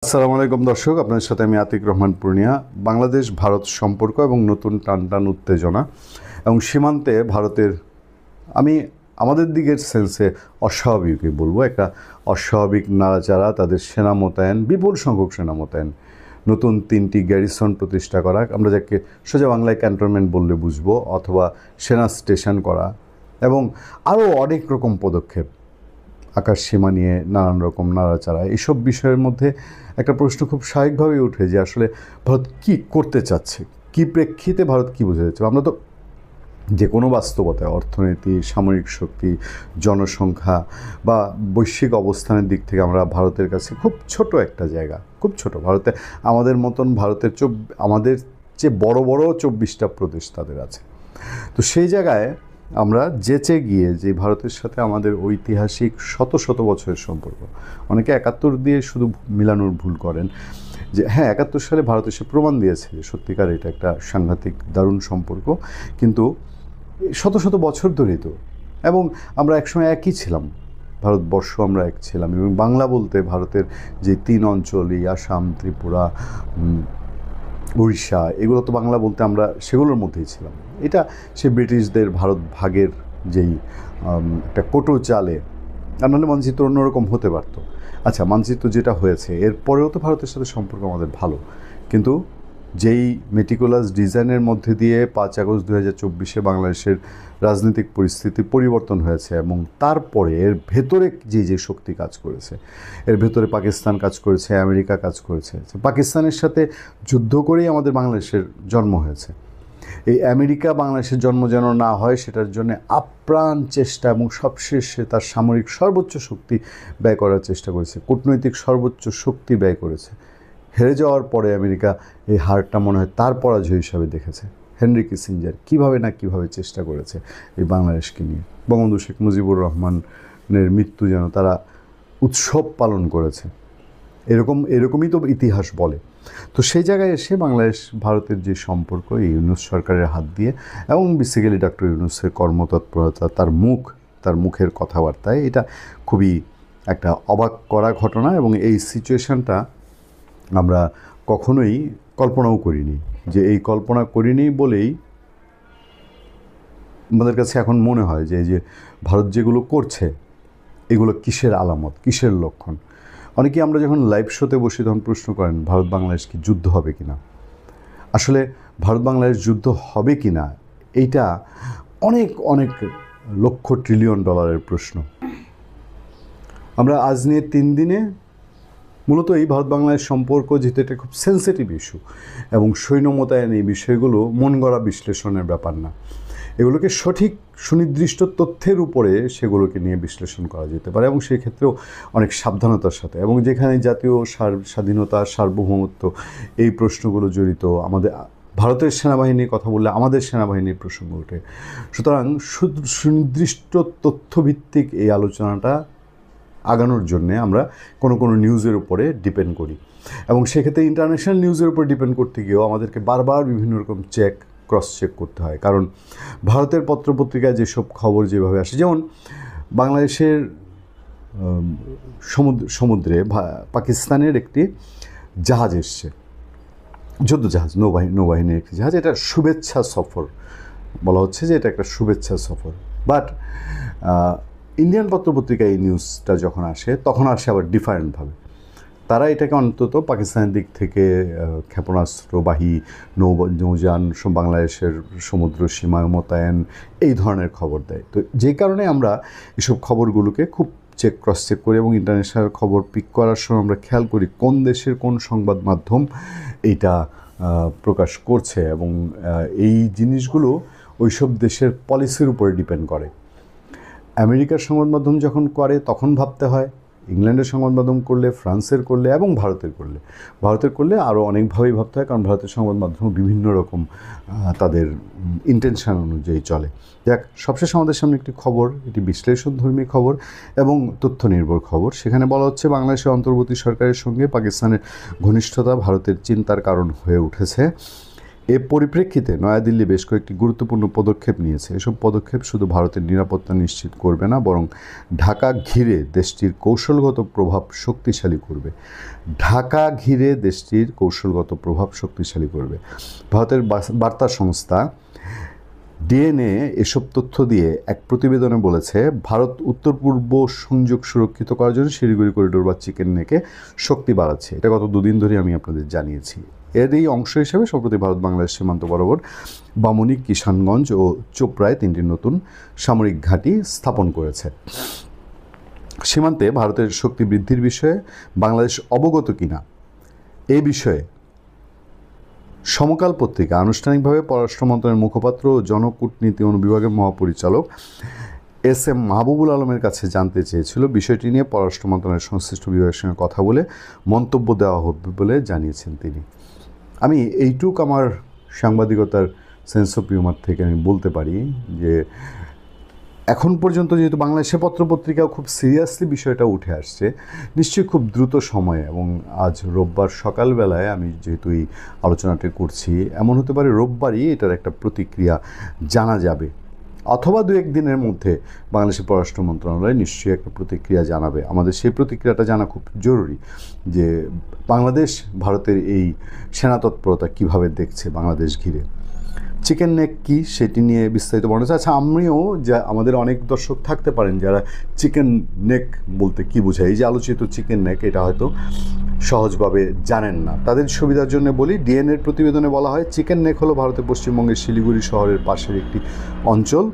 আসসালামু আলাইকুম দর্শক, আপনাদের সাথে আমি আতিক রহমান পূর্ণিয়া। বাংলাদেশ ভারত সম্পর্ক এবং নতুন টানটান উত্তেজনা এবং সীমান্তে ভারতের আমি আমাদের দিকের সেন্সে অস্বাভাবিকই বলবো, একটা অস্বাভাবিক নাড়াচাড়া, তাদের সেনা মোতায়েন, বিপুল সংখ্যক সেনা মোতায়েন, নতুন 3টি গ্যারিসন প্রতিষ্ঠা করা, আমরা যাকে সোজা বাংলায় ক্যান্টনমেন্ট বললে বুঝবো, অথবা সেনা স্টেশন করা এবং আরও অনেক রকম পদক্ষেপ, আকাশ সীমা নিয়ে নানান রকম নাড়াচাড়া, এইসব বিষয়ের মধ্যে একটা প্রশ্ন খুব স্বাভাবিকভাবেই ওঠে যে আসলে ভারত কী করতে চাচ্ছে, কী প্রেক্ষিতে ভারত কী বোঝাতে চাচ্ছে। আমরা তো যে কোনো বাস্তবতায় অর্থনীতি, সামরিক শক্তি, জনসংখ্যা বা বৈশ্বিক অবস্থানের দিক থেকে আমরা ভারতের কাছে খুব ছোট একটা জায়গা, খুব ছোট। ভারতে আমাদের মতন আমাদের চেয়ে বড় বড় 24টা প্রদেশ তাদের আছে। তো সেই জায়গায় আমরা যেচে গিয়ে যে ভারতের সাথে আমাদের ঐতিহাসিক শত শত বছরের সম্পর্ক, অনেকে 71 দিয়ে শুধু মিলানোর ভুল করেন, যে হ্যাঁ 71 সালে ভারত এসে প্রমাণ দিয়েছে যে সত্যিকার এটা একটা সাংঘাতিক দারুণ সম্পর্ক, কিন্তু শত শত বছর ধরেই তো, এবং আমরা একসময় একই ছিলাম, ভারতবর্ষ আমরা এক ছিলাম, এবং বাংলা বলতে ভারতের যে 3 অঞ্চল, এই আসাম, ত্রিপুরা, উড়িষ্যা, এগুলো তো বাংলা বলতে আমরা সেগুলোর মধ্যেই ছিলাম। এটা সে ব্রিটিশদের ভারত ভাগের যেই একটা কোটো চালে, আর নাহলে মানচিত্র অন্যরকম হতে পারত। আচ্ছা, মানচিত্র যেটা হয়েছে এরপরেও তো ভারতের সাথে সম্পর্ক আমাদের ভালো, কিন্তু যেই মেটিকুলাস ডিজাইনের মধ্যে দিয়ে 5 আগস্ট 2024 বাংলাদেশের রাজনৈতিক পরিস্থিতি পরিবর্তন হয়েছে, এবং তারপরে এর ভেতরে যে শক্তি কাজ করেছে, এর ভেতরে পাকিস্তান কাজ করেছে, আমেরিকা কাজ করেছে। পাকিস্তানের সাথে যুদ্ধ করেই আমাদের বাংলাদেশের জন্ম হয়েছে। এই আমেরিকা বাংলাদেশের জন্ম যেন না হয় সেটার জন্য আপ্রাণ চেষ্টা, এবং সবশেষে তার সামরিক সর্বোচ্চ শক্তি ব্যয় করার চেষ্টা করেছে, কূটনৈতিক সর্বোচ্চ শক্তি ব্যয় করেছে। হেরে যাওয়ার পরে আমেরিকা এই হারটা মনে হয় তার পরাজয় হিসাবে দেখেছে। হেনরি কিসিঞ্জার কীভাবে চেষ্টা করেছে এই বাংলাদেশকে নিয়ে, বঙ্গবন্ধু শেখ মুজিবুর রহমানের মৃত্যু যেন তারা উৎসব পালন করেছে, এরকমই তো ইতিহাস বলে। তো সেই জায়গায় এসে বাংলাদেশ ভারতের যে সম্পর্ক, এই ইউনূস সরকারের হাত দিয়ে, এবং বেসিক্যালি ডক্টর ইউনূসের কর্মতৎপরতা, তার মুখের কথাবার্তায়, এটা খুবই একটা অবাক করা ঘটনা, এবং এই সিচুয়েশানটা আমরা কখনোই কল্পনাও করিনি। যে এই কল্পনা করিনি বলেই আমাদের কাছে এখন মনে হয় যে এই যে ভারত যেগুলো করছে, এগুলো কিসের আলামত, কিসের লক্ষণ। অনেকেই আমরা যখন লাইভ শোতে বসি তখন প্রশ্ন করেন ভারত বাংলাদেশ কি যুদ্ধ হবে কি না। আসলে ভারত বাংলাদেশ যুদ্ধ হবে কি না, এইটা অনেক অনেক লক্ষ ট্রিলিয়ন ডলারের প্রশ্ন। আমরা আজ নিয়ে 3 দিনে মূলত এই ভারত বাংলাদেশ সম্পর্ক, যেহেতু এটা খুব সেন্সিটিভ ইস্যু, এবং সৈন্য মোতায়েন, এই বিষয়গুলো মন গড়া বিশ্লেষণের ব্যাপার না, এগুলোকে সঠিক সুনির্দিষ্ট তথ্যের উপরে সেগুলোকে নিয়ে বিশ্লেষণ করা যেতে পারে, এবং সেই ক্ষেত্রেও অনেক সাবধানতার সাথে, এবং যেখানে জাতীয় স্বাধীনতা, সার্বভৌমত্ব, এই প্রশ্নগুলো জড়িত, আমাদের ভারতের সেনাবাহিনীর কথা বললে আমাদের সেনাবাহিনীর প্রসঙ্গ ওঠে। সুতরাং সুনির্দিষ্ট তথ্যভিত্তিক এই আলোচনাটা আগানোর জন্যে আমরা কোনো নিউজের উপরে ডিপেন্ড করি, এবং সেক্ষেত্রে ইন্টারন্যাশনাল নিউজের উপর ডিপেন্ড করতে গিয়েও আমাদেরকে বারবার বিভিন্ন রকম ক্রস চেক করতে হয়। কারণ ভারতের পত্রপত্রিকায় যেসব খবর যেভাবে আসে, যেমন বাংলাদেশের সমুদ্রে পাকিস্তানের একটি জাহাজ এসছে, যুদ্ধ জাহাজ, নৌবাহিনীর একটি জাহাজ, এটা শুভেচ্ছা সফর বলা হচ্ছে, যে এটা একটা শুভেচ্ছা সফর। বাট ইন্ডিয়ান পত্রপত্রিকায় এই নিউজটা যখন আসে, তখন আসে আবার ডিফারেন্টভাবে। তারা এটাকে অন্তত পাকিস্তানের দিক থেকে ক্ষেপণাস্ত্রবাহী নৌযান বাংলাদেশের সমুদ্র সীমায় মোতায়েন, এই ধরনের খবর দেয়। তো যে কারণে আমরা এসব খবরগুলোকে খুব ক্রস চেক করি, এবং ইন্টারন্যাশনাল খবর পিক করার সময় আমরা খেয়াল করি কোন দেশের কোন সংবাদ মাধ্যম এইটা প্রকাশ করছে, এবং এই জিনিসগুলো ওইসব দেশের পলিসির উপরে ডিপেন্ড করে। আমেরিকার সংবাদ মাধ্যম যখন করে তখন ভাবতে হয়, ইংল্যান্ডের সংবাদ মাধ্যম করলে, ফ্রান্সের করলে, এবং ভারতের করলে আরও অনেকভাবেই ভাবতে হয়, কারণ ভারতের সংবাদ মাধ্যম বিভিন্ন রকম তাদের ইন্টেনশন অনুযায়ী চলে। যাক, সবশেষ আমাদের সামনে একটি খবর, এটি বিশ্লেষণধর্মী খবর এবং তথ্য নির্ভর খবর। সেখানে বলা হচ্ছে বাংলাদেশের অন্তর্বর্তী সরকারের সঙ্গে পাকিস্তানের ঘনিষ্ঠতা ভারতের চিন্তার কারণ হয়ে উঠেছে। এর পরিপ্রেক্ষিতে নয়াদিল্লি বেশ কয়েকটি গুরুত্বপূর্ণ পদক্ষেপ নিয়েছে। এসব পদক্ষেপ শুধু ভারতের নিরাপত্তা নিশ্চিত করবে না, বরং ঢাকা ঘিরে দেশটির কৌশলগত প্রভাব শক্তিশালী করবে। ঢাকা ঘিরে দেশটির কৌশলগত প্রভাব শক্তিশালী করবে। ভারতের বার্তা সংস্থা ডিএনএ এসব তথ্য দিয়ে এক প্রতিবেদনে বলেছে, ভারত উত্তর পূর্ব সংযোগ সুরক্ষিত করার জন্য শিলিগুড়ি করিডোর বা চিকেন নেকে শক্তি বাড়াচ্ছে। এটা গত দুদিন ধরে আমি আপনাদের জানিয়েছি। এর এই অংশ হিসেবে সম্প্রতি ভারত বাংলাদেশ সীমান্ত বরাবর বামুনি, কিষানগঞ্জ ও চোপড়ায় 3টি নতুন সামরিক ঘাঁটি স্থাপন করেছে। সীমান্তে ভারতের শক্তি বৃদ্ধির বিষয়ে বাংলাদেশ অবগত কিনা এই বিষয়ে সমকাল পত্রিকা আনুষ্ঠানিকভাবে পররাষ্ট্র মন্ত্রণালয়ের মুখপাত্র ও জনকূটনীতি অনুবিভাগের মহাপরিচালক এস.এম. মাহবুবুল আলমের কাছে জানতে চেয়েছিল। বিষয়টি নিয়ে পররাষ্ট্র মন্ত্রণালয়ের সংশ্লিষ্ট বিভাগের সঙ্গে কথা বলে মন্তব্য দেওয়া হবে বলে জানিয়েছেন তিনি। আমি এইটুক আমার সাংবাদিকতার সেন্স অফ হিউমার থেকে আমি বলতে পারি যে এখন পর্যন্ত যেহেতু বাংলাদেশের পত্রপত্রিকাও খুব সিরিয়াসলি বিষয়টা উঠে আসছে, নিশ্চয়ই খুব দ্রুত সময়ে, এবং আজ রোববার সকালবেলায় আমি যেহেতু এই আলোচনাটি করছি, এমন হতে পারে রোববারই এটার একটা প্রতিক্রিয়া জানা যাবে, অথবা 2-1 দিনের মধ্যে বাংলাদেশের পররাষ্ট্র মন্ত্রণালয় নিশ্চয়ই একটা প্রতিক্রিয়া জানাবে। আমাদের সেই প্রতিক্রিয়াটা জানা খুব জরুরি যে বাংলাদেশ ভারতের এই সেনা তৎপরতা কীভাবে দেখছে বাংলাদেশ ঘিরে। চিকেন নেক কি সেটি নিয়ে বিস্তারিত বর্ণনা আছে। আচ্ছা, আমিও যা আমাদের অনেক দর্শক থাকতে পারেন যারা চিকেন নেক বলতে কি বোঝায়, এই যে আলোচিত চিকেন নেক, এটা হয়তো সহজভাবে জানেন না। তাদের সুবিধার জন্য বলি, ডিএনএর প্রতিবেদনে বলা হয় চিকেন নেক হলো ভারতের পশ্চিমবঙ্গের শিলিগুড়ি শহরের পাশের একটি অঞ্চল।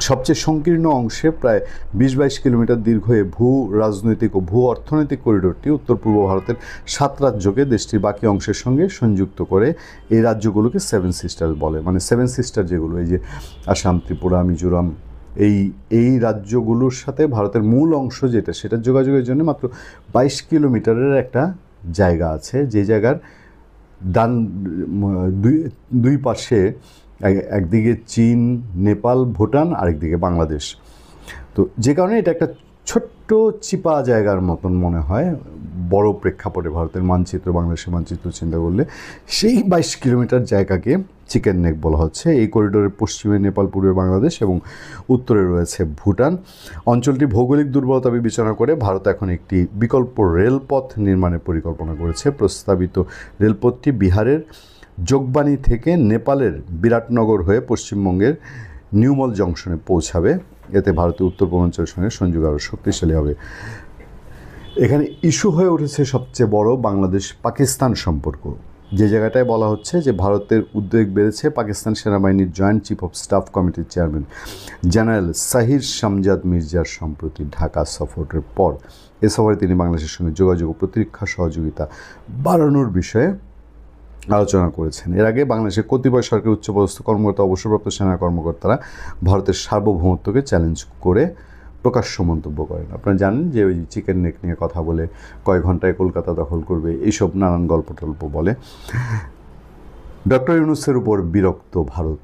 সবচেয়ে সংকীর্ণ অংশে প্রায় 20-22 কিলোমিটার দীর্ঘ এ ভূ রাজনৈতিক ও ভূ অর্থনৈতিক করিডোরটি উত্তর পূর্ব ভারতের 7 রাজ্যকে দেশটির বাকি অংশের সঙ্গে সংযুক্ত করে। এই রাজ্যগুলোকে 7 সিস্টার বলে, মানে 7 সিস্টার যেগুলো, এই যে আসাম, ত্রিপুরা, মিজোরাম, এই রাজ্যগুলোর সাথে ভারতের মূল অংশ যেটা, সেটার যোগাযোগের জন্য মাত্র 22 কিলোমিটারের একটা জায়গা আছে, যে জায়গার ডান দুই পাশে একদিকে চীন, নেপাল, ভুটান, আরেকদিকে বাংলাদেশ। তো যে কারণে এটা একটা ছোট্ট চিপা জায়গার মতন মনে হয় বড় প্রেক্ষাপটে ভারতের মানচিত্র, বাংলাদেশের মানচিত্র চিন্তা করলে। সেই 22 কিলোমিটার জায়গাকে চিকেন নেক বলা হচ্ছে। এই করিডোরের পশ্চিমে নেপাল, পূর্বে বাংলাদেশ এবং উত্তরে রয়েছে ভুটান। অঞ্চলটি ভৌগোলিক দুর্বলতা বিবেচনা করে ভারত এখন একটি বিকল্প রেলপথ নির্মাণের পরিকল্পনা করেছে। প্রস্তাবিত রেলপথটি বিহারের যোগবানি থেকে নেপালের বিরাটনগর হয়ে পশ্চিমবঙ্গের নিউমল জংশনে পৌঁছাবে। এতে ভারতের উত্তর পূর্বাঞ্চলের সঙ্গে সংযোগ আরও শক্তিশালী হবে। এখানে ইস্যু হয়ে উঠেছে সবচেয়ে বড় বাংলাদেশ পাকিস্তান সম্পর্ক, যে জায়গাটায় বলা হচ্ছে যে ভারতের উদ্বেগ বেড়েছে পাকিস্তান সেনাবাহিনীর জয়েন্ট চিফ অফ স্টাফ কমিটির চেয়ারম্যান জেনারেল সাহির শামজাদ মির্জার সম্প্রতি ঢাকা সফরের পর। এ সফরে তিনি বাংলাদেশের সঙ্গে যোগাযোগ ও প্রতিরক্ষা সহযোগিতা বাড়ানোর বিষয়ে আলোচনা করেছেন। এর আগে বাংলাদেশের কতিপয় সরকারি উচ্চপদস্থ কর্মকর্তা, অবসরপ্রাপ্ত সেনা কর্মকর্তারা ভারতের সার্বভৌমত্বকে চ্যালেঞ্জ করে প্রকাশ্য মন্তব্য করেন। আপনারা জানেন যে ওই চিকেন নেক নিয়ে কথা বলে কয়েক ঘন্টায় কলকাতা দখল করবে, এইসব নানান গল্প টল্প বলে। ডক্টর ইউনূসের উপর বিরক্ত ভারত,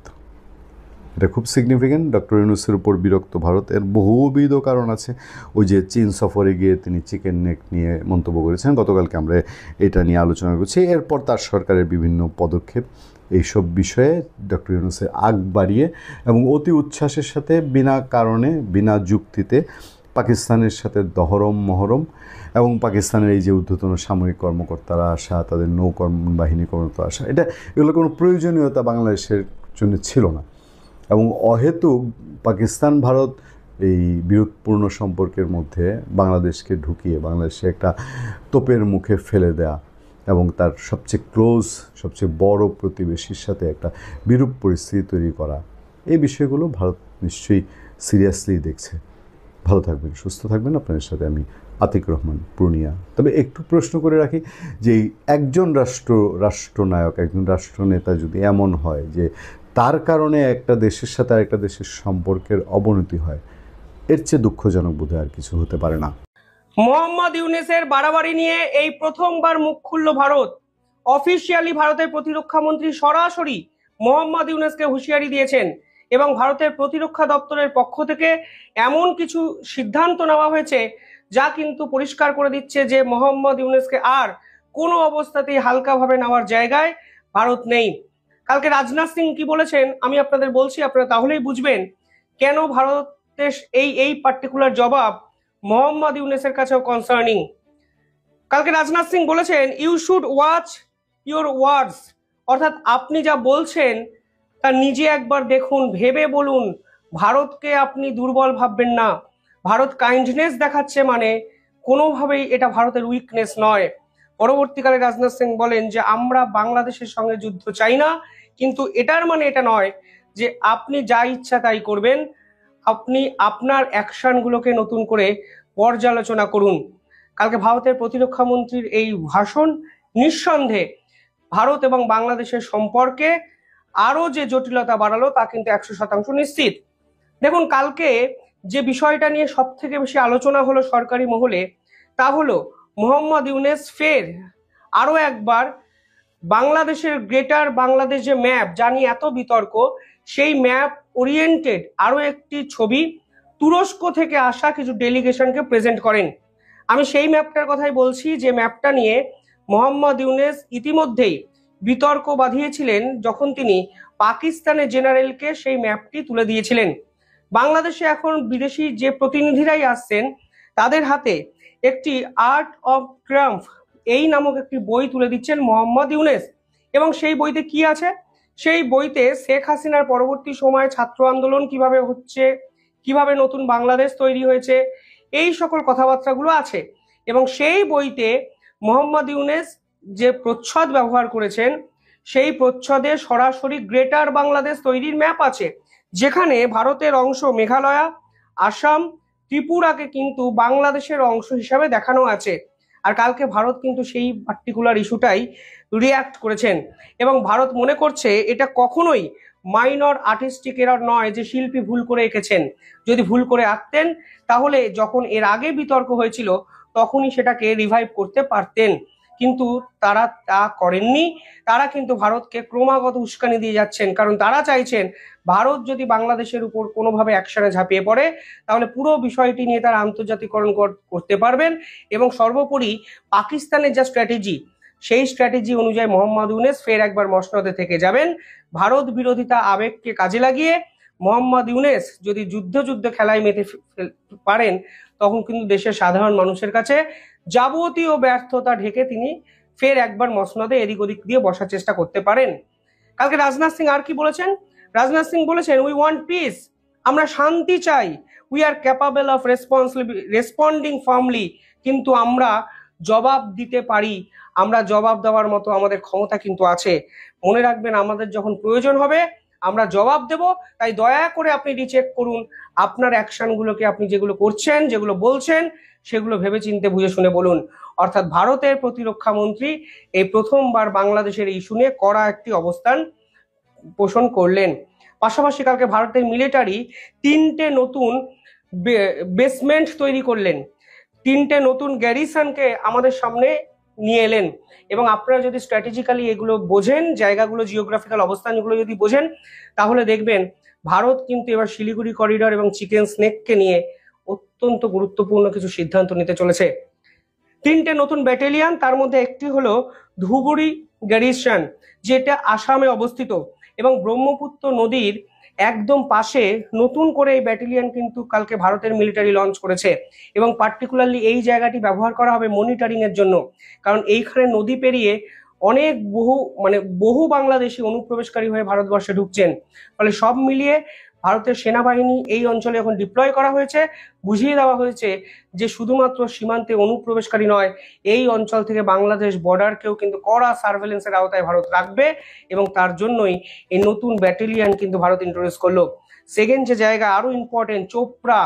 এটা খুব সিগনিফিক্যান্ট। ডক্টর ইউনূসের উপর বিরক্ত ভারত, এর বহুবিধ কারণ আছে। ওই যে চীন সফরে গিয়ে তিনি চিকেন নেক নিয়ে মন্তব্য করেছেন, গতকালকে আমরা এটা নিয়ে আলোচনা করছি। এরপর তার সরকারের বিভিন্ন পদক্ষেপ, এইসব বিষয়ে ডক্টর ইউনূসের আগ বাড়িয়ে এবং অতি উচ্ছ্বাসের সাথে বিনা কারণে, বিনা যুক্তিতে পাকিস্তানের সাথে দহরম মহরম এবং পাকিস্তানের এই যে ঊর্ধ্বতন সামরিক কর্মকর্তারা আসা, তাদের নৌবাহিনী কর্মকর্তা আসা, এগুলো কোনো প্রয়োজনীয়তা বাংলাদেশের জন্য ছিল না। এবং অহেতুক পাকিস্তান ভারত এই বিরোধপূর্ণ সম্পর্কের মধ্যে বাংলাদেশকে ঢুকিয়ে বাংলাদেশে একটা তোপের মুখে ফেলে দেয়া এবং তার সবচেয়ে ক্লোজ, সবচেয়ে বড় প্রতিবেশীর সাথে একটা বিরূপ পরিস্থিতি তৈরি করা, এই বিষয়গুলো ভারত নিশ্চয়ই সিরিয়াসলি দেখছে। ভালো থাকবেন, সুস্থ থাকবেন। আপনাদের সাথে আমি আতিক রহমান, পূর্ণিয়া। তবে একটু প্রশ্ন করে রাখি যে একজন রাষ্ট্রনায়ক, একজন রাষ্ট্রনেতা যদি এমন হয় যে তার কারণে একটা দেশের সাথে আরেকটা দেশের সম্পর্কের অবনতি হয়, এর চেয়ে দুঃখজনক বোধহয় আর কিছু হতে পারে না। মোহাম্মদ ইউনূসের বাড়াবাড়ি নিয়ে এই প্রথমবার মুখ খুলল ভারত। অফিসিয়ালি ভারতের প্রতিরক্ষা মন্ত্রী সরাসরি মোহাম্মদ ইউনূসকে হুঁশিয়ারি দিয়েছেন এবং ভারতের প্রতিরক্ষা দপ্তরের পক্ষ থেকে এমন কিছু সিদ্ধান্ত নেওয়া হয়েছে যা কিন্তু পরিষ্কার করে দিচ্ছে যে মোহাম্মদ ইউনূসকে আর কোনো অবস্থাতেই হালকাভাবে নেওয়ার জায়গায় ভারত নেই। কালকে রাজনাথ সিং কি বলেছেন আমি আপনাদের বলছি, আপনারা তাহলেই বুঝবেন কেন ভারতের এই পার্টিকুলার জবাব মোহাম্মদ ইউনূসের কাছেও কনসার্নিং। কালকে রাজনাথ সিং বলেছেন you should watch your words, অর্থাৎ আপনি যা বলছেন তা নিজে একবার দেখুন, ভেবে বলুন। ভারতকে আপনি দুর্বল ভাববেন না। ভারত কাইন্ডনেস দেখাচ্ছে মানে কোনোভাবেই এটা ভারতের উইকনেস নয়। পরবর্তীকালে রাজনাথ সিং বলেন যে আমরা বাংলাদেশের সঙ্গে যুদ্ধ চাই না, কিন্তু এটার মানে এটা নয় যে আপনি যা ইচ্ছা তাই করবেন। আপনি আপনার অ্যাকশনগুলোকে নতুন করে পর্যালোচনা করুন। কালকে ভারতের প্রতিরক্ষা মন্ত্রীর এই ভাষণ নিঃসন্দেহে ভারত এবং বাংলাদেশের সম্পর্কে আরো যে জটিলতা বাড়ালো তা কিন্তু 100% নিশ্চিত। দেখুন, কালকে যে বিষয়টা নিয়ে সব থেকে বেশি আলোচনা হলো সরকারি মহলে, তা হলো মোহাম্মদ ইউনূস ফের আরো একবার বাংলাদেশের গ্রেটার বাংলাদেশ যে ম্যাপ, যা নিয়ে এত বিতর্ক, সেই ম্যাপ ওরিয়েন্টেড আরো একটি ছবি তুরস্ক থেকে আসা কিছু ডেলিগেশনকে প্রেজেন্ট করেন। আমি সেই ম্যাপটার কথাই বলছি, যে ম্যাপটা নিয়ে মোহাম্মদ ইউনূস ইতিমধ্যেই বিতর্ক বাঁধিয়েছিলেন যখন তিনি পাকিস্তানের জেনারেলকে সেই ম্যাপটি তুলে দিয়েছিলেন। বাংলাদেশে এখন বিদেশি যে প্রতিনিধিরাই আসছেন তাদের হাতে একটি আর্ট অফ ট্রাম্প এই নামক একটি বই তুলে দিচ্ছেন মোহাম্মদ ইউনূস। এবং সেই বইতে কি আছে? সেই বইতে শেখ হাসিনার পরবর্তী সময়ে ছাত্র আন্দোলন কিভাবে হচ্ছে, কিভাবে নতুন বাংলাদেশ তৈরি হয়েছে, এই সকল কথাবার্তাগুলো আছে। এবং সেই বইতে মোহাম্মদ ইউনূস যে প্রচ্ছদ ব্যবহার করেছেন, সেই প্রচ্ছদে সরাসরি গ্রেটার বাংলাদেশ তৈরির ম্যাপ আছে, যেখানে ভারতের অংশ মেঘালয়, আসাম, ত্রিপুরাকে কিন্তু বাংলাদেশের অংশ হিসাবে দেখানো আছে। আর কালকে ভারত কিন্তু সেই পার্টিকুলার ইস্যুটাই রিয়াক্ট করেছেন এবং ভারত মনে করছে এটা কখনোই মাইনর আর্টিস্টিক এরর নয় যে শিল্পী ভুল করে এঁকেছেন। যদি ভুল করে আঁকতেন তাহলে যখন এর আগে বিতর্ক হয়েছিল তখনই সেটাকে রিভাইভ করতে পারতেন, কিন্তু তারা তা করেননি। তারা কিন্তু ভারতকে ক্রমাগত উস্কানি দিয়ে যাচ্ছেন, কারণ তারা চাইছেন ভারত যদি বাংলাদেশের উপর কোনোভাবে অ্যাকশনে ঝাঁপিয়ে পড়ে তাহলে পুরো বিষয়টি নিয়ে তারা আন্তর্জাতিকরণ করতে পারবেন। এবং সর্বোপরি পাকিস্তানের যা স্ট্র্যাটেজি, সেই স্ট্র্যাটেজি অনুযায়ী মোহাম্মদ ইউনূস ফের একবার মসনদে থেকে যাবেন। ভারত বিরোধিতা আবেগকে কাজে লাগিয়ে মোহাম্মদ ইউনূস যদি যুদ্ধ খেলায় মেতে পারেন, তখন কিন্তু দেশের সাধারণ মানুষের কাছে যাবতীয় ব্যর্থতা ঢেকে তিনি ফের একবার মসনদে এদিক ওদিক দিয়ে বসার চেষ্টা করতে পারেন। কালকে রাজনাথ সিং আর কি বলেছেন? রাজনাথ সিং বলেছেন উই ওয়ান্ট পিস, আমরা শান্তি চাই। We are capable of responding firmly, কিন্তু আমরা জবাব দিতে পারি, আমরা জবাব দেওয়ার মতো আমাদের ক্ষমতা কিন্তু আছে। মনে রাখবেন, আমাদের যখন প্রয়োজন হবে আমরা জবাব দেব। তাই দয়া করে আপনি রিচেক করুন আপনার অ্যাকশনগুলোকে, আপনি যেগুলো করছেন, যেগুলো বলছেন, সেগুলো ভেবেচিন্তে বুঝে শুনে বলুন। অর্থাৎ ভারতের প্রতিরক্ষা মন্ত্রী এই প্রথমবার বাংলাদেশের ইস্যু নিয়ে কড়া একটি অবস্থান পোষণ করলেন। পাশাপাশি কালকে ভারতের মিলিটারি 3টে নতুন বেসমেন্ট তৈরি করলেন, 3টে নতুন গ্যারিসনকে আমাদের সামনে নিয়ে এলেন। এবং আপনারা যদি স্ট্র্যাটেজিক্যালি এগুলো বোঝেন, জায়গাগুলো, জিওগ্রাফিক্যাল অবস্থানগুলো যদি বোঝেন, তাহলে দেখবেন ভারত কিন্তু এবার শিলিগুড়ি করিডর এবং চিকেন স্নেককে নিয়ে অত্যন্ত গুরুত্বপূর্ণ কিছু সিদ্ধান্ত নিতে চলেছে। 3টে নতুন ব্যাটালিয়ান, তার মধ্যে একটি হলো ধুবুরি গ্যারিসন, যেটা আসামে অবস্থিত এবং ব্রহ্মপুত্র নদীর একদম পাশে নতুন করে এই ব্যাটালিয়ান কিন্তু কালকে ভারতের মিলিটারি লঞ্চ করেছে। এবং পার্টিকুলারলি এই জায়গাটি ব্যবহার করা হবে মনিটরিং এর জন্য, কারণ এইখানে নদী পেরিয়ে অনেক বহু বাংলাদেশি অনুপ্রবেশকারী হয়ে ভারতবর্ষে ঢুকছেন। ফলে সব মিলিয়ে ভারতের সেনাবাহিনী এই অঞ্চলে এখন ডিপ্লয় করা হয়েছে। বুঝিয়ে দেওয়া হয়েছে যে শুধুমাত্র সীমান্তে অনুপ্রবেশকারী নয়, এই অঞ্চল থেকে বাংলাদেশ বর্ডারকেও কিন্তু কড়া সার্ভেলেন্সের আওতায় ভারত রাখবে। এবং তার জন্যই এই নতুন ব্যাটালিয়ান কিন্তু ভারত ইন্ট্রোডিউস করলো। সেকেন্ড যে জায়গা আরো ইম্পর্টেন্ট, চোপড়া।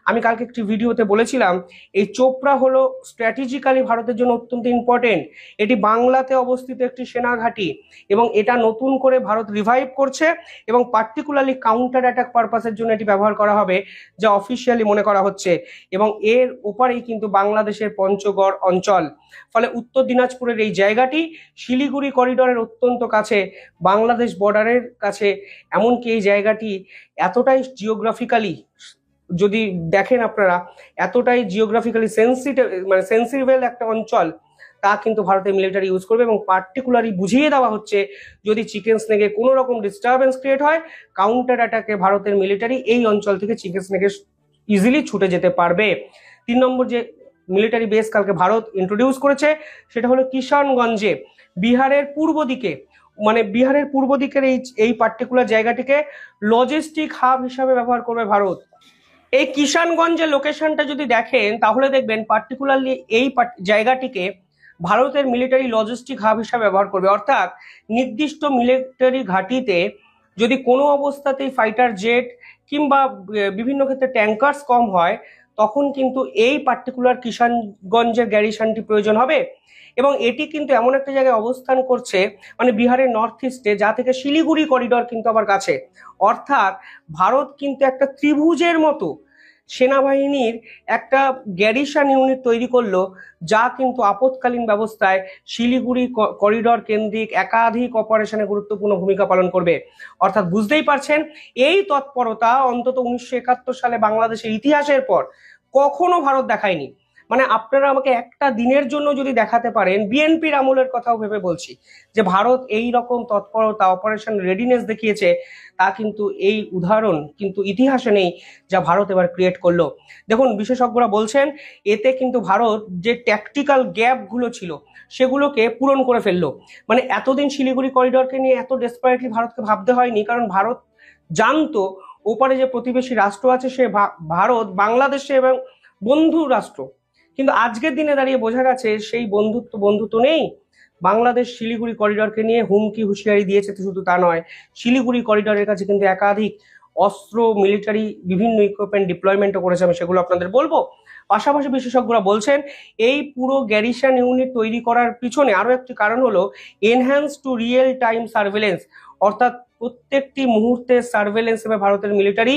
আমি কালকে একটি ভিডিওতে বলেছিলাম এই চোপড়া হলো স্ট্র্যাটেজিক্যালি ভারতের জন্য অত্যন্ত ইম্পর্টেন্ট। এটি বাংলাতে অবস্থিত একটি সেনা ঘাঁটি এবং এটা নতুন করে ভারত রিভাইভ করছে এবং পার্টিকুলারলি কাউন্টার অ্যাটাক পারপাসের জন্য এটি ব্যবহার করা হবে, যা অফিসিয়ালি মনে করা হচ্ছে। এবং এর ওপারেই কিন্তু বাংলাদেশের পঞ্চগড় অঞ্চল। ফলে উত্তর দিনাজপুরের এই জায়গাটি শিলিগুড়ি করিডোরের অত্যন্ত কাছে, বাংলাদেশ বর্ডারের কাছে। এমনকি এই জায়গাটি এতটাই জিওগ্রাফিক্যালি, যদি দেখেন আপনারা, এতটাই জিওগ্রাফিক্যালি সেন্সিটিভ, সেন্সিটিভ একটা অঞ্চল, তা কিন্তু ভারতের মিলিটারি ইউজ করবে, এবং পার্টিকুলারলি বুঝিয়ে দেওয়া হচ্ছে যদি চিকেন স্নেকে কোনো রকম ডিস্টারবেন্স ক্রিয়েট হয়, কাউন্টার অ্যাটাকে ভারতের মিলিটারি এই অঞ্চল থেকে চিকেন স্নেকে ইজিলি ছুটে যেতে পারবে। 3 নম্বর যে মিলিটারি বেস কালকে ভারত ইন্ট্রোডিউস করেছে সেটা হলো কিষানগঞ্জে, বিহারের পূর্ব দিকে, মানে বিহারের পূর্ব দিকের এই পার্টিকুলার জায়গাটিকে লজিস্টিক হাব হিসাবে ব্যবহার করবে ভারত। এই কিষানগঞ্জের লোকেশনটা যদি দেখেন তাহলে দেখবেন পার্টিকুলারলি এই জায়গাটিকে ভারতের মিলিটারি লজিস্টিক হাব হিসাবে ব্যবহার করবে, অর্থাৎ নির্দিষ্ট মিলিটারি ঘাঁটিতে যদি কোনো অবস্থাতেই ফাইটার জেট কিংবা বিভিন্ন ক্ষেত্রে ট্যাঙ্কার্স কম হয়, তখন কিন্তু এই পার্টিকুলার কিষানগঞ্জের গ্যারিসনটি প্রয়োজন হবে। এবং এটি কিন্তু এমন একটা জায়গায় অবস্থান করছে, মানে বিহারের নর্থ ইস্টে, যা থেকে শিলিগুড়ি করিডর কিন্তু আবার কাছে। অর্থাৎ ভারত কিন্তু একটা ত্রিভুজের মতো সেনাবাহিনীর একটা গ্যারিসন ইউনিট তৈরি করলো, যা কিন্তু আপৎকালীন ব্যবস্থায় শিলিগুড়ি করিডর কেন্দ্রিক একাধিক অপারেশনে গুরুত্বপূর্ণ ভূমিকা পালন করবে। অর্থাৎ বুঝতেই পারছেন এই তৎপরতা অন্তত 1971 সালে বাংলাদেশের ইতিহাসের পর কখনো ভারত দেখায়নি। মানে আপনারা আমাকে একটা দিনের জন্য যদি দেখাতে পারেন, বিএনপির আমলের কথাও ভেবে বলছি, যে ভারত এই রকম তৎপরতা অপারেশন রেডিনেস দেখিয়েছে, তা কিন্তু এই উদাহরণ কিন্তু ইতিহাসে নেই যা ভারত এবার ক্রিয়েট করলো। দেখুন, বিশেষজ্ঞরা বলছেন এতে কিন্তু ভারত যে ট্যাকটিক্যাল গ্যাপগুলো ছিল সেগুলোকে পূরণ করে ফেললো। মানে এতদিন শিলিগুড়ি করিডরকে নিয়ে এত ডেসপারেটলি ভারতকে ভাবতে হয়নি, কারণ ভারত জানতো ওপারে যে প্রতিবেশী রাষ্ট্র আছে সে ভারত বাংলাদেশে এবং বন্ধু রাষ্ট্র। কিন্তু আজকের দিনে দাঁড়িয়ে বোঝা গেছে সেই বন্ধুত্ব নেই। বাংলাদেশ শিলিগুড়ি করিডরকে নিয়ে হুমকি হুঁশিয়ারি দিয়েছে, তো শুধু তা নয়, শিলিগুড়ি করিডরের কাছে কিন্তু একাধিক অস্ত্র, মিলিটারি বিভিন্ন ইকুইপমেন্ট ডিপ্লয়মেন্টও করেছে, আমি সেগুলো আপনাদের বলবো। পাশাপাশি বিশেষজ্ঞরা বলছেন এই পুরো গ্যারিসন ইউনিট তৈরি করার পিছনে আরো একটি কারণ হলো enhance two real time surveillance, অর্থাৎ প্রত্যেকটি মুহূর্তে সার্ভেলেন্স হবে ভারতের মিলিটারি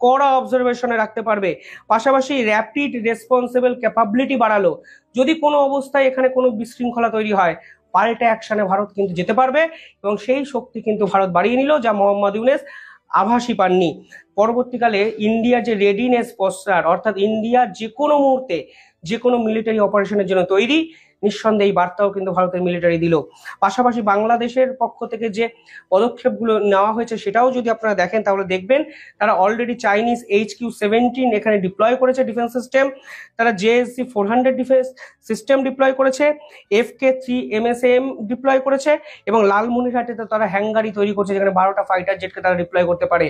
কড়া অবজারভেশনে রাখতে পারবে। পাশাপাশি র্যাপিড রেসপন্সিবল ক্যাপাবিলিটি বাড়ালো, যদি কোনো অবস্থায় এখানে কোনো বিশৃঙ্খলা তৈরি হয় পাল্টা অ্যাকশনে ভারত কিন্তু যেতে পারবে, এবং সেই শক্তি কিন্তু ভারত বাড়িয়ে নিল, যা মোহাম্মদ ইউনূস আভাসই পাননি। পরবর্তীকালে ইন্ডিয়ার যে রেডিনেস পশ্চার, অর্থাৎ ইন্ডিয়া যে কোনো মুহূর্তে যে কোনো মিলিটারি অপারেশনের জন্য তৈরি, নিঃসন্দেহে এই বার্তাও কিন্তু ভারতের মিলিটারি দিল। পাশাপাশি বাংলাদেশের পক্ষ থেকে যে পদক্ষেপগুলো নেওয়া হয়েছে সেটাও যদি আপনারা দেখেন তাহলে দেখবেন তারা অলরেডি চাইনিজ HQ-17 এখানে ডিপ্লয় করেছে ডিফেন্স সিস্টেম, তারা JSC-400 ডিফেন্স সিস্টেম ডিপ্লয় করেছে, FK-3 MSAM ডিপ্লয় করেছে, এবং লালমনিরহাটেতে তারা হ্যাঙ্গারি তৈরি করছে যেখানে 12টা ফাইটার জেটকে তারা ডিপ্লয় করতে পারে।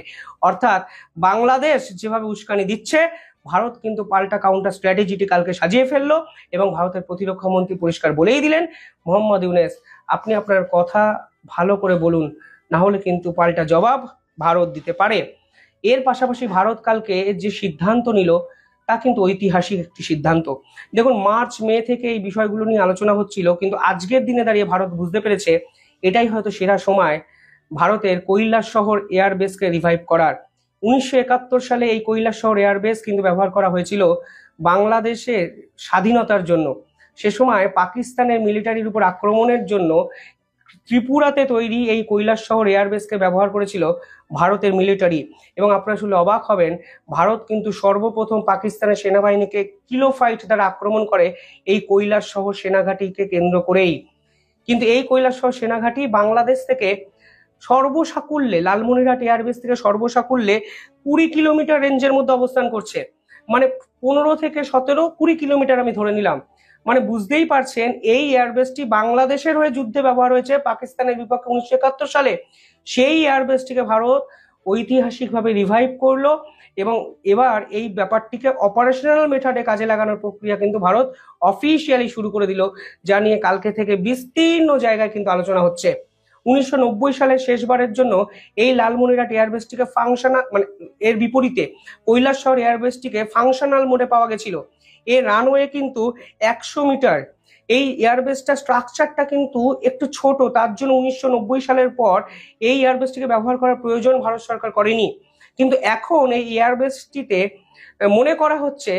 অর্থাৎ বাংলাদেশ যেভাবে উস্কানি দিচ্ছে, ভারত কিন্তু পাল্টা কাউন্টার স্ট্র্যাটেজিটি কালকে সাজিয়ে ফেললো, এবং ভারতের প্রতিরক্ষা মন্ত্রী পরিষ্কার বলেই দিলেন, মোহাম্মদ ইউনূস আপনি আপনার কথা ভালো করে বলুন, না হলে কিন্তু পাল্টা জবাব ভারত দিতে পারে। এর পাশাপাশি ভারত কালকে যে সিদ্ধান্ত নিল তা কিন্তু ঐতিহাসিক একটি সিদ্ধান্ত। দেখুন, মার্চ মে থেকে এই বিষয়গুলো নিয়ে আলোচনা হচ্ছিল, কিন্তু আজকের দিনে দাঁড়িয়ে ভারত বুঝতে পেরেছে এটাই হয়তো সেরা সময় ভারতের কৈলাস শহর এয়ারবেসকে রিভাইভ করার। 1971 সালে এই কৈলাস শহর এয়ারবেস কিন্তু ব্যবহার করা হয়েছিল বাংলাদেশের স্বাধীনতার জন্য। সে সময় পাকিস্তানের মিলিটারির উপর আক্রমণের জন্য ত্রিপুরাতে তৈরি এই কৈলাস শহর এয়ারবেসকে ব্যবহার করেছিল ভারতের মিলিটারি। এবং আপনারা শুনলে অবাক হবেন, ভারত কিন্তু সর্বপ্রথম পাকিস্তানের সেনাবাহিনীকে কিলোফাইট দ্বারা আক্রমণ করে এই কৈলাস শহর সেনাঘাঁটিকে কেন্দ্র করেই। কিন্তু এই কৈলাস শহর সেনাঘাঁটি বাংলাদেশ থেকে সর্বসাকুল্যে, লালমনিরহাট এয়ারবেস থেকে সর্বসাকুল্যে 20 কিলোমিটার রেঞ্জের মধ্যে অবস্থান করছে। মানে 15 থেকে 17, 20 কিলোমিটার আমি ধরে নিলাম। মানে বুঝতেই পারছেন এই এয়ারবেসটি বাংলাদেশের হয়ে যুদ্ধে ব্যবহার হয়েছে পাকিস্তানের বিপক্ষে 1971 সালে। সেই এয়ারবেসটিকে ভারত ঐতিহাসিকভাবে রিভাইভ করলো, এবং এবার এই ব্যাপারটিকে অপারেশনাল মেথডে কাজে লাগানোর প্রক্রিয়া কিন্তু ভারত অফিসিয়ালি শুরু করে দিল, যা নিয়ে কালকে থেকে বিস্তীর্ণ জায়গায় কিন্তু আলোচনা হচ্ছে। 1990 সালে শেষবারের জন্য এই লালমনিরহাট এয়ারবেসটিকে ফাংশনাল, মানে এর বিপরীতে কৈলাস শহর এয়ারবেসটিকে ফাংশনাল মোডে পাওয়া গেছিল। এর রানওয়ে কিন্তু 100 মিটার। এই এয়ারবেসটা স্ট্রাকচারটা কিন্তু একটু ছোট, তার জন্য 1990 সালের পর এই এয়ারবেসটিকে ব্যবহার করার প্রয়োজন ভারত সরকার করেনি। কিন্তু এখন এই এয়ারবেসটিতে মনে করা হচ্ছে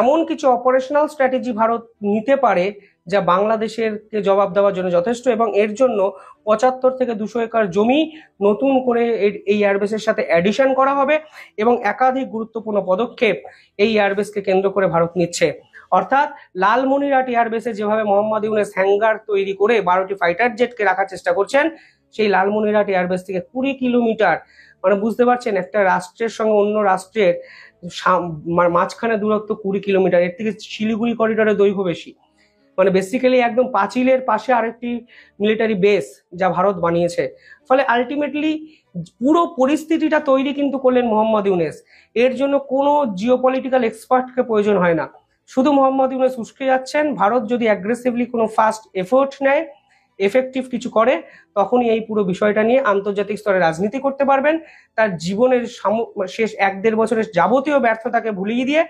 এমন কিছু অপারেশনাল স্ট্র্যাটেজি ভারত নিতে পারে যা বাংলাদেশের জবাব দেওয়ার জন্য যথেষ্ট, এবং এর জন্য 75 থেকে 200 একর জমি নতুন করে এই এয়ারবেসের সাথে অ্যাডিশন করা হবে, এবং একাধিক গুরুত্বপূর্ণ পদক্ষেপ এই এয়ারবেসকে কেন্দ্র করে ভারত নিচ্ছে। অর্থাৎ লালমনিরহাট এয়ারবেসে যেভাবে মোহাম্মদ ইউনূস হ্যাঙ্গার তৈরি করে 12টি ফাইটার জেটকে রাখার চেষ্টা করছেন, সেই লালমনিরহাট এয়ারবেস থেকে 20 কিলোমিটার, মানে বুঝতে পারছেন একটা রাষ্ট্রের সঙ্গে অন্য রাষ্ট্রের মাঝখানে দূরত্ব 20 কিলোমিটার, এর থেকে শিলিগুড়ি করিডোরের দৈর্ঘ্য বেশি। মানে বেসিক্যালি একদম পাঁচিলের পাশে আরেকটি মিলিটারি বেস যা ভারত বানিয়েছে। ফলে আলটিমেটলি পুরো পরিস্থিতিটা তৈরি কিন্তু করলেন মোহাম্মদ ইউনূস। এর জন্য কোনো জিওপলিটিক্যাল এক্সপার্টকে প্রয়োজন হয় না, শুধু মোহাম্মদ ইউনূস উস্কে যাচ্ছেন। ভারত যদি অ্যাগ্রেসিভলি কোনো ফাস্ট এফোর্ট নেয়, এফেক্টিভ কিছু করে, তখনই এই পুরো বিষয়টা নিয়ে আন্তর্জাতিক স্তরে রাজনীতি করতে পারবেন। তার জীবনের শেষ 1-1.5 বছরের যাবতীয় ব্যর্থতাকে ভুলিয়ে দিয়ে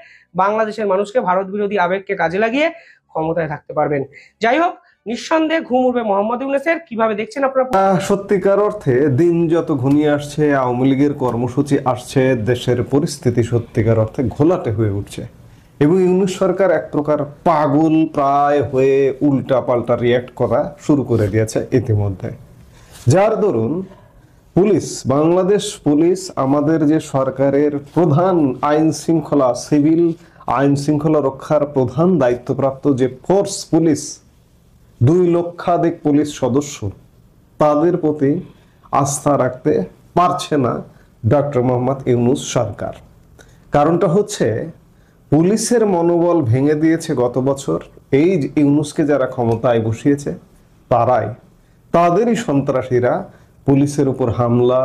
বাংলাদেশের মানুষকে ভারত বিরোধী আবেগকে কাজে লাগিয়ে ক্ষমতায় থাকতে পারবেন। যাই হোক, নিঃসন্দেহে ঘুম উঠবে মোহাম্মদ ইউনূসের। কিভাবে দেখছেন আপনারা? সত্যিকার অর্থে দিন যত ঘনিয়ে আসছে, আওয়ামী লীগের কর্মসূচি আসছে, দেশের পরিস্থিতি সত্যিকার অর্থে ঘোলাটে হয়ে উঠছে এবং ইউনূস সরকার এক প্রকার পাগল প্রায় হয়ে উল্টা পাল্টা রিয়াক্ট করা শুরু করে দিয়েছে ইতিমধ্যে। যার দরুন পুলিশ, বাংলাদেশ পুলিশ, আমাদের যে সরকারের প্রধান আইন শৃঙ্খলা, সিভিল আইন শৃঙ্খলা রক্ষার প্রধান দায়িত্বপ্রাপ্ত যে ফোর্স পুলিশ, 2 লক্ষাধিক পুলিশ সদস্য, তাদের প্রতি আস্থা রাখতে পারছে না ডক্টর মোহাম্মদ ইউনূস সরকার। কারণটা হচ্ছে পুলিশের মনোবল ভেঙে দিয়েছে গত বছর এই ইউনূসকে যারা ক্ষমতায় বসিয়েছে তারাই, তাদেরই সন্ত্রাসীরা পুলিশের উপর হামলা,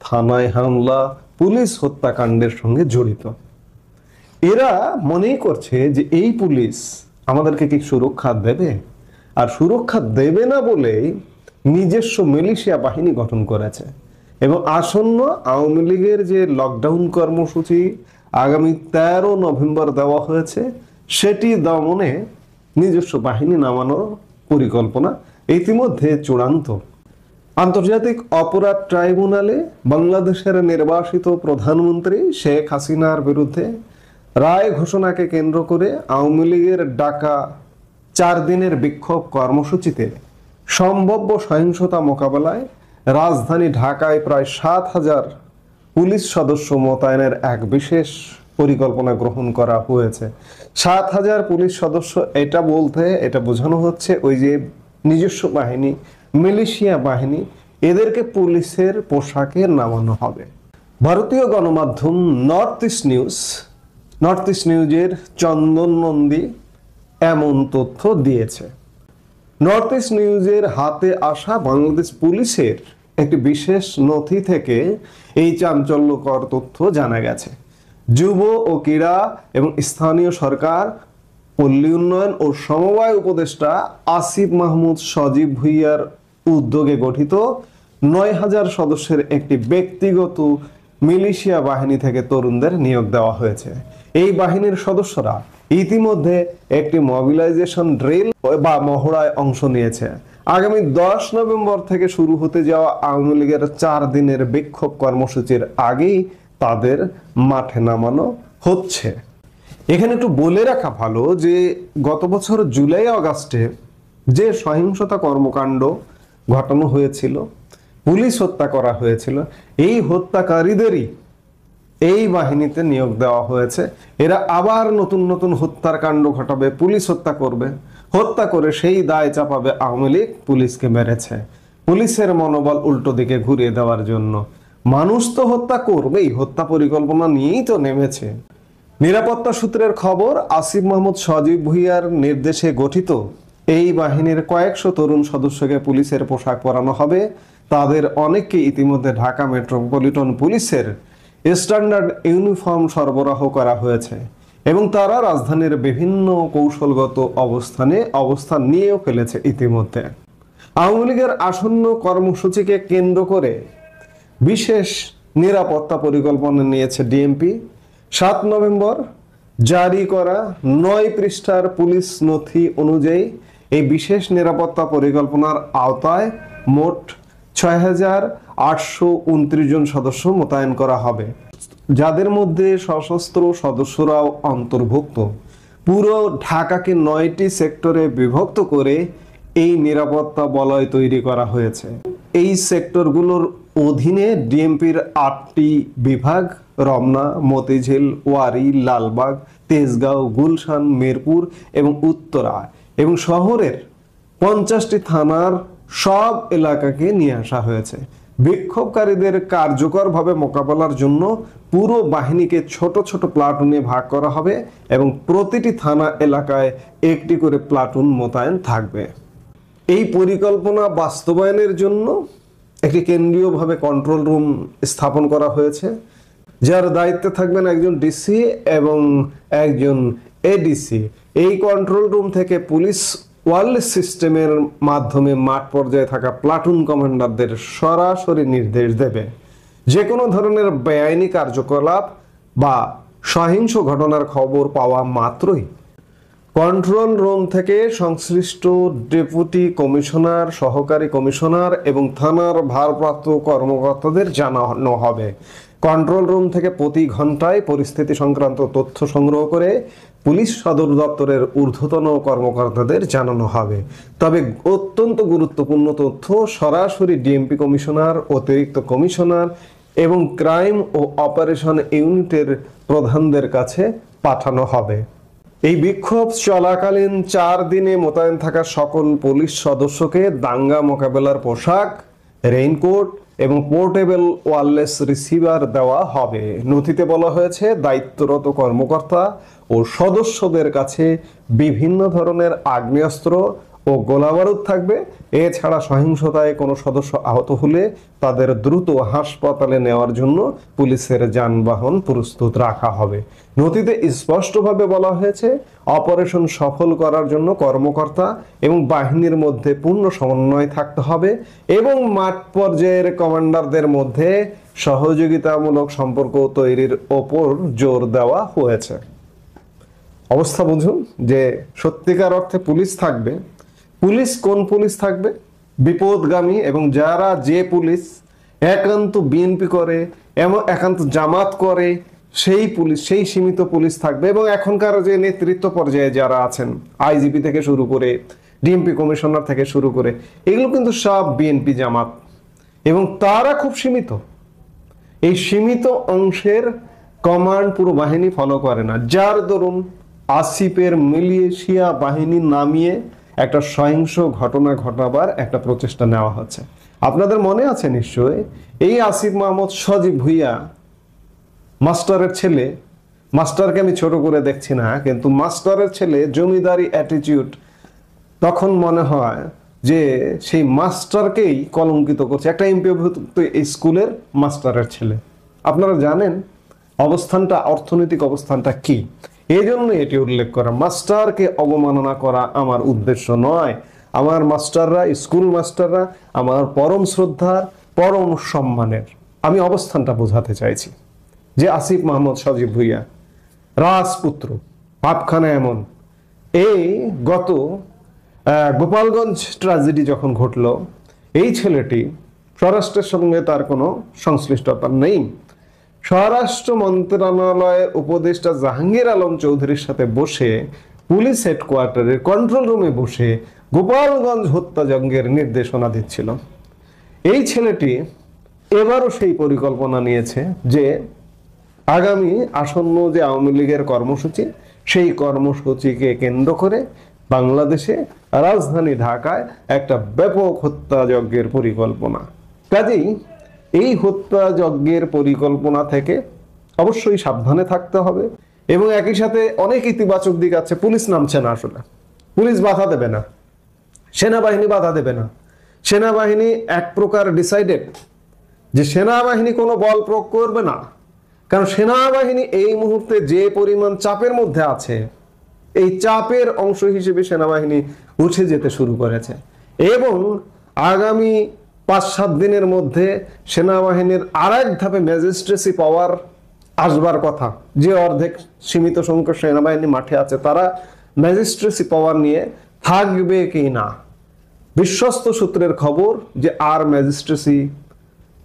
থানায় হামলা, পুলিশ হত্যাকাণ্ডের সঙ্গে জড়িত। এরা মনেই করছে যে এই পুলিশ আমাদেরকে কি সুরক্ষা দেবে, আর সুরক্ষা দেবে না বলেই নিজস্ব মিলিশিয়া বাহিনী গঠন করেছে। এবং আসন্ন আওয়ামী লীগের যে লকডাউন কর্মসূচি আগামী 13 নভেম্বর দেওয়া হয়েছে, সেটি দমনে নিজস্ব বাহিনী নামানোর পরিকল্পনা ইতিমধ্যে চূড়ান্ত। আন্তর্জাতিক অপরাধ ট্রাইব্যুনালে বাংলাদেশের নির্বাসিত প্রধানমন্ত্রী শেখ হাসিনার বিরুদ্ধে রায় ঘোষণাকে কেন্দ্র করে আওয়ামী লীগের ডাকা 4 দিনের বিক্ষোভ কর্মসূচিতে সম্ভাব্য সহিংসতা মোকাবেলায় রাজধানী ঢাকায় প্রায় 7,000 পুলিশ সদস্য মোতায়েনের এক বিশেষ পরিকল্পনা গ্রহণ করা হয়েছে। 7,000 পুলিশ সদস্য, এটা বলতে এটা বোঝানো হচ্ছে ওই যে নিজস্ব বাহিনী, মিলিশিয়া বাহিনী, এদেরকে পুলিশের পোশাকে নামানো হবে। ভারতীয় গণমাধ্যম নর্থ ইস্ট নিউজের চন্দন নন্দী এমন তথ্য দিয়েছে। নর্থ ইস্ট নিউজের হাতে আসা বাংলাদেশ পুলিশের একটি বিশেষ নথি থেকে এই চাঞ্চল্যকর তথ্য জানা গেছে। যুব ও ক্রীড়া এবং স্থানীয় সরকার, পল্লী উন্নয়ন ও সমবায় উপদেষ্টা আসিফ মাহমুদ সজীব ভুইয়ার উদ্যোগে গঠিত 9,000 সদস্যের একটি ব্যক্তিগত মিলিশিয়া বাহিনী থেকে তরুণদের নিয়োগ দেওয়া হয়েছে। এই বাহিনীর সদস্যরা ইতিমধ্যে একটি মোবিলাইজেশন ড্রিল বা মহড়ায় অংশ নিয়েছে। আগামী 10 নভেম্বর থেকে শুরু হতে যাওয়া আওয়ামী লীগের 4 দিনের বিক্ষোভ কর্মসূচির আগেই তাদের মাঠে নামানো হচ্ছে। এখানে একটু বলে রাখা ভালো যে গত বছর জুলাই আগস্টে যে সহিংসতা কর্মকাণ্ড ঘটানো হয়েছিল, পুলিশ হত্যা করা হয়েছিল, এই হত্যাকারীদেরই এই বাহিনীতে নিয়োগ দেওয়া হয়েছে। এরা আবার নতুন নতুন হত্যার কাণ্ড ঘটাবে, পুলিশ হত্যা করবে, হত্যা করে সেই দায় চাপাবে আওয়ামী লীগ পুলিশকে মেরেছে। পুলিশের মনোবল উল্টো দিকে ঘুরিয়ে দেওয়ার জন্য মানুষ তো হত্যা করবেই, হত্যা পরিকল্পনা নিয়েই তো নেমেছে। নিরাপত্তা সূত্রের খবর, আসিফ মাহমুদ সজীব ভুইয়ার নির্দেশে গঠিত এই বাহিনীর কয়েকশো তরুণ সদস্যকে পুলিশের পোশাক পরানো হবে। তাদের অনেককে ইতিমধ্যে ঢাকা মেট্রোপলিটন পুলিশের স্ট্যান্ডার্ড ইউনিফর্ম সরবরাহ করা হয়েছে এবং তারা রাজধানীর বিভিন্ন কৌশলগত অবস্থান নিয়েও ফেলেছে ইতিমধ্যে। আওয়ামী লীগের আসন্ন কর্মসূচিকে কেন্দ্র করে বিশেষ নিরাপত্তা পরিকল্পনা নিয়েছে ডিএমপি। 7 নভেম্বর জারি করা 9 পৃষ্ঠার পুলিশ নথি অনুযায়ী এই বিশেষ নিরাপত্তা পরিকল্পনার আওতায় মোট 6,829 জন সদস্য মোতায়েন করা হবে, যাদের মধ্যে সশস্ত্র সদস্যরাও অন্তর্ভুক্ত। পুরো ঢাকাকে 9টি সেক্টরে বিভক্ত করে এই নিরাপত্তা বলয় তৈরি করা হয়েছে। এই সেক্টরগুলোর অধীনে ডিএমপির 8টি বিভাগ, রমনা, মতিঝিল, ওয়ারী, লালবাগ, তেজগাঁও, গুলশান, মিরপুর এবং উত্তরা এবং শহরের 50টি থানার সব এলাকাকে নিয়ে আসা হয়েছে। বিক্ষোভকারীদের কার্যকরভাবে মোকাবেলার জন্য পুরো বাহিনীকে ছোট ছোট প্লাটুনে ভাগ করা হবে এবং প্রতিটি থানা এলাকায় একটি করে প্লাটুন মোতায়েন থাকবে। এই পরিকল্পনা বাস্তবায়নের জন্য একটি কেন্দ্রীয়ভাবে কন্ট্রোল রুম স্থাপন করা হয়েছে, যার দায়িত্বে থাকবেন একজন ডিসি এবং একজন এডিসি। এই কন্ট্রোল রুম থেকে পুলিশ ওয়্যারলেস সিস্টেমের মাধ্যমে মাঠ পর্যায়ে থাকা প্লাটুন কমান্ডারদের সরাসরি নির্দেশ দেবে। যে কোনো ধরনের বেআইনি কার্যকলাপ বা সহিংস ঘটনার খবর পাওয়া মাত্রই কন্ট্রোল রুম থেকে সংশ্লিষ্ট ডেপুটি কমিশনার, সহকারী কমিশনার এবং থানার ভারপ্রাপ্ত কর্মকর্তাদের জানানো হবে। কন্ট্রোল রুম থেকে প্রতি ঘন্টায় পরিস্থিতি সংক্রান্ত তথ্য সংগ্রহ করে পুলিশ সদর দপ্তরের ঊর্ধ্বতন কর্মকর্তাদের জানানো হবে। তবে অত্যন্ত গুরুত্বপূর্ণ তথ্য সরাসরি ডিএমপি কমিশনার, অতিরিক্ত কমিশনার এবং ক্রাইম ও অপারেশন ইউনিটের প্রধানদের কাছে পাঠানো হবে। এই বিক্ষোভ চলাকালীন 4 দিনে মোতায়েন থাকা সকল পুলিশ সদস্যকে দাঙ্গা মোকাবেলার পোশাক, রেইনকোট এবং পোর্টেবল ওয়্যারলেস রিসিভার দেওয়া হবে। নথিতে বলা হয়েছে দায়িত্বরত কর্মকর্তা ও সদস্যদের কাছে বিভিন্ন ধরনের আগ্নেয়াস্ত্র ও গোলাবারুদ থাকবে। এছাড়া সহিংসতায় কোনো সদস্য আহত হলে তাদের দ্রুত হাসপাতালে নেওয়ার জন্য পুলিশের যানবাহন প্রস্তুত রাখা হবে। নথিতে স্পষ্টভাবে বলা হয়েছে অপারেশন সফল করার জন্য কর্মকর্তা এবং বাহিনীর মধ্যে পূর্ণ সমন্বয় থাকতে হবে এবং মাঠ পর্যায়ের কমান্ডারদের মধ্যে সহযোগিতামূলক সম্পর্ক তৈরির ওপর জোর দেওয়া হয়েছে। অবস্থা বুঝুন যে সত্যিকার অর্থে পুলিশ থাকবে। পুলিশ কোন পুলিশ থাকবে? বিপদগামী এবং যারা যে পুলিশ একান্ত বিএনপি করে এবং একান্ত জামাত করে সেই পুলিশ, সেই সীমিত পুলিশ থাকবে। এবং এখনকার যে নেতৃত্ব পর্যায়ে যারা আছেন, আইজিপি থেকে শুরু করে ডিএমপি কমিশনার থেকে শুরু করে, এগুলো কিন্তু সব বিএনপি জামাত এবং তারা খুব সীমিত। এই সীমিত অংশের কমান্ড পুরো বাহিনী ফলো করে না, যার দরুন আসিফের মিলিশিয়া বাহিনী নামিয়ে একটা সহিংস ঘটনা ঘটাবার একটা প্রচেষ্টা নেওয়া হচ্ছে। আপনাদের মনে আছে নিশ্চয়, এই আসিফ মাহমুদ সজীব ভুইয়া মাস্টারের ছেলে, মাস্টারকে আমি ছোট করে দেখছি না, কিন্তু মাস্টারের ছেলে, জমিদারি অ্যাটিটিউড, তখন মনে হয় যে সেই মাস্টারকেই কলঙ্কিত করছে, একটা এমপিভুক্ত স্কুলের মাস্টারের ছেলে। আপনারা জানেন অবস্থানটা, অর্থনৈতিক অবস্থানটা কি, এই জন্য এটি উল্লেখ করা। মাস্টারকে অবমাননা করা আমার উদ্দেশ্য নয়। আমার মাস্টাররা, স্কুল মাস্টাররা আমার পরম শ্রদ্ধার, পরম সম্মানের। আমি অবস্থানটা বোঝাতে চাইছি যে আসিফ মাহমুদ সজীব ভুইয়া রাজপুত্র, ভাবখানা এমন। এই গত গোপালগঞ্জ ট্র্যাজেডি যখন ঘটল, এই ছেলেটি স্বরাষ্ট্রের সঙ্গে তার কোনো সংশ্লিষ্টতা নেই। স্বরাষ্ট্র মন্ত্রণালয়ের উপদেষ্টা জাহাঙ্গীর আলম চৌধুরীর সাথে বসে পুলিশ হেডকোয়ার্টারের কন্ট্রোল রুমে বসে গোপালগঞ্জ হত্যাযজ্ঞের নির্দেশনা দিচ্ছিল। এই ছেলেটি এবারও সেই পরিকল্পনা নিয়েছে যে আগামী আসন্ন যে আওয়ামী লীগের কর্মসূচি, সেই কর্মসূচিকে কেন্দ্র করে বাংলাদেশে রাজধানী ঢাকায় একটা ব্যাপক হত্যাযজ্ঞের পরিকল্পনা। কাজেই এই হত্যাযজ্ঞের পরিকল্পনা থেকে অবশ্যই সাবধানে থাকতে হবে এবং একই সাথে অনেক ইতিবাচক দিক আছে। পুলিশ নামছে না, আসলে পুলিশ বাধা দেবে না, সেনাবাহিনী বাধা দেবে না। সেনাবাহিনী এক প্রকার ডিসাইডেড যে সেনাবাহিনী কোনো বল প্রয়োগ করবে না, কারণ সেনাবাহিনী এই মুহূর্তে যে পরিমাণ চাপের মধ্যে আছে, এই চাপের অংশ হিসেবে সেনাবাহিনী উঠে যেতে শুরু করেছে এবং আগামী 5-7 দিনের মধ্যে সেনাবাহিনীর আরেক ধাপে ম্যাজিস্ট্রেসি পাওয়ার আসবার কথা। যে অর্ধেক সীমিত সংখ্যক সেনাবাহিনী মাঠে আছে, তারা ম্যাজিস্ট্রেসি পাওয়ার নিয়ে থাকবে কি না। বিশ্বস্ত সূত্রের খবর যে আর ম্যাজিস্ট্রেসি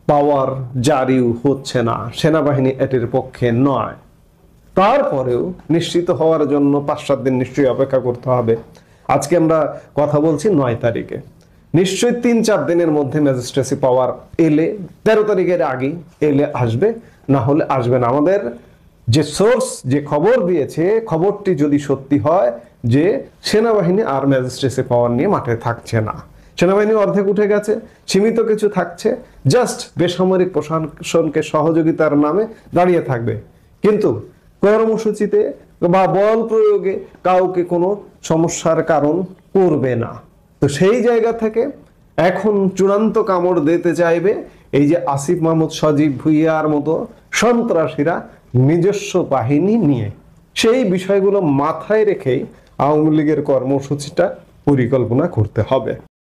পাওয়ার জারি হচ্ছে না, সেনাবাহিনী এটির পক্ষে নয়। তারপরেও নিশ্চিত হওয়ার জন্য 5-7 দিন নিশ্চয়ই অপেক্ষা করতে হবে। আজকে আমরা কথা বলছি 9 তারিখে, নিশ্চয়ই 3-4 দিনের মধ্যে ম্যাজিস্ট্রেসি পাওয়ার এলে, 13 তারিখের আগে এলে আসবে, না হলে আসবে না। আমাদের যে সোর্স যে খবর দিয়েছে, খবরটি যদি সত্যি হয় যে সেনাবাহিনী আর ম্যাজিস্ট্রেসি পাওয়ার নিয়ে মাঠে থাকছে না, সেনাবাহিনী অর্ধেক উঠে গেছে, সীমিত কিছু থাকছে, জাস্ট বেসামরিক প্রশাসনকে সহযোগিতার নামে দাঁড়িয়ে থাকবে, কিন্তু কর্মসূচিতে বা বল প্রয়োগে কাউকে কোনো সমস্যার কারণ করবে না। তো সেই জায়গা থেকে এখন চূড়ান্ত কামড় দিতে চাইবে এই যে আসিফ মাহমুদ, সজীব ভুইয়ার মতো সন্ত্রাসীরা নিজস্ব বাহিনী নিয়ে। সেই বিষয়গুলো মাথায় রেখেই আওয়ামী লীগের কর্মসূচিটা পরিকল্পনা করতে হবে।